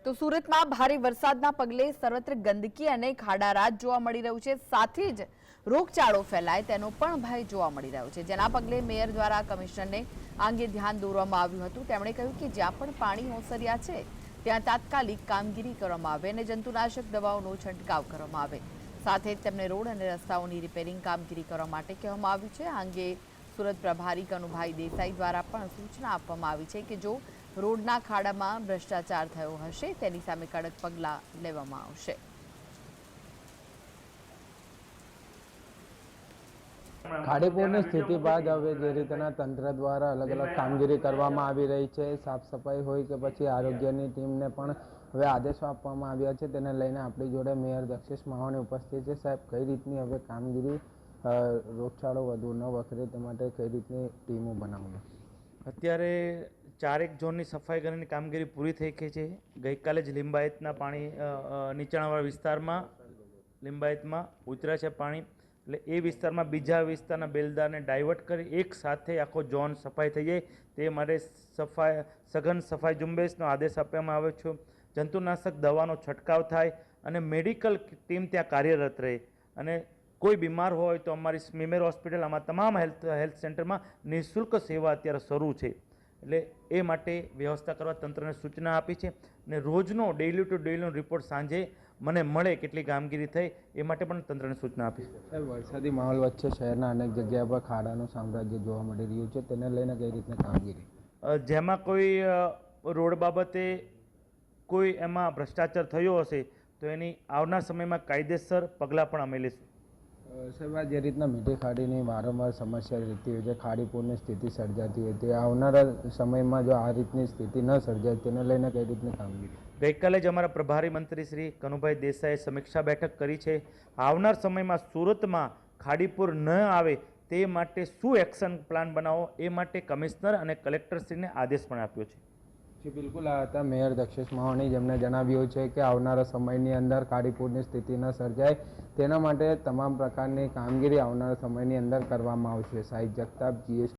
તો સુરતમાં ભારે વરસાદના પગલે સર્વત્ર ગંદકી અને ખાડારાજ જોવા મળી રહ્યું છે। સાથે જ રોગચાળો ફેલાય તેનો પણ ભય જોવા મળી રહ્યો છે, જેના પગલે મેયર દ્વારા કમિશનરને આ અંગે ધ્યાન દોરવામાં આવ્યું હતું। તેમણે કહ્યું કે જ્યાં પણ પાણી ઓસર્યા છે ત્યાં તાત્કાલિક કામગીરી કરવામાં આવે અને જંતુનાશક દવાઓનો છંટકાવ કરવામાં આવે। સાથે જ તેમને રોડ અને રસ્તાઓની રિપેરિંગ કામગીરી કરવા માટે કહેવામાં આવ્યું છે। આ અંગે સુરત પ્રભારી કનુભાઈ દેસાઈ દ્વારા પણ સૂચના આપવામાં આવી છે કે જો રોડના ખાડામાં ભ્રષ્ટાચાર થયો હશે તેની સામે કડક પગલાં લેવામાં આવશે। ખાડીપુરની સ્થિતિ બાદ હવે જે રીતના તંત્ર દ્વારા અલગ અલગ કામગીરી કરવામાં આવી રહી છે, સાફ સફાઈ હોય કે પછી આરોગ્યની ટીમને પણ હવે આદેશો આપવામાં આવ્યા છે। તેને લઈને આપણી જોડે મેયર દક્ષેશ માવાણી ઉપસ્થિત છે। સાહેબ, કઈ રીતની હવે કામગીરી, રોગચાળો વધુ ન વકરે તે માટે કઈ રીતની ટીમો બનાવવી? અત્યારે 4 ઝોનની સફાઈ કરવાની કામગીરી પૂરી થઈ ગઈ છે। ગઈકાલે જ લિંબાયતના પાણી નીચાણવાળા વિસ્તારમાં લિંબાયતમાં ઉતર્યા છે પાણી, એટલે એ વિસ્તારમાં બીજા વિસ્તારના બેલદારને ડાયવર્ટ કરી એક સાથે આખો ઝોન સફાઈ થઈ જાય તે માટે સઘન સફાઈ ઝુંબેશનો આદેશ આપવામાં આવ્યો છે। જંતુનાશક દવાનો છંટકાવ થાય અને મેડિકલ ટીમ ત્યાં કાર્યરત રહે અને કોઈ બીમાર હોય તો અમારી સ્મીમેર હોસ્પિટલ, આમાં તમામ હેલ્થ સેન્ટરમાં નિઃશુલ્ક સેવા અત્યારે શરૂ છે, એટલે એ માટે વ્યવસ્થા કરવા તંત્રને સૂચના આપી છે અને રોજનો ડેઇલી ટુ ડેઇલીનો રિપોર્ટ સાંજે મને મળે કેટલી કામગીરી થઈ એ માટે પણ તંત્રને સૂચના આપી છે। વરસાદી માહોલ વચ્ચે શહેરના અનેક જગ્યા પર ખાડાનું સામ્રાજ્ય જોવા મળી રહ્યું છે, તેને લઈને કઈ રીતની કામગીરી? જેમાં કોઈ રોડ બાબતે કોઈ એમાં ભ્રષ્ટાચાર થયો હશે તો એની આવનાર સમયમાં કાયદેસર પગલાં પણ અમે લઈશું। સાહેબ, જે રીતના મીઠી ખાડીની વારંવાર સમસ્યા રહેતી હોય છે, ખાડીપુરની સ્થિતિ સર્જાતી હોય તે આવનારા સમયમાં જો આ રીતની સ્થિતિ ન સર્જાય તેને લઈને કઈ રીતની કામગીરી? ગઈકાલે જ અમારા પ્રભારી મંત્રી શ્રી કનુભાઈ દેસાઈએ સમીક્ષા બેઠક કરી છે। આવનાર સમયમાં સુરતમાં ખાડીપુર ન આવે તે માટે શું એક્શન પ્લાન બનાવો એ માટે કમિશનર અને કલેક્ટરશ્રીને આદેશ પણ આપ્યો છે। જી બિલકુલ, આ હતા મેયર દક્ષેશ માવાણી, જેમણે જણાવ્યું છે કે આવનારા સમયની અંદર ખાડીપુરની સ્થિતિ ન સર્જાય તેના માટે તમામ પ્રકારની કામગીરી આવનારા સમયની અંદર કરવામાં આવશે। સાહિબ જગતાપ, GS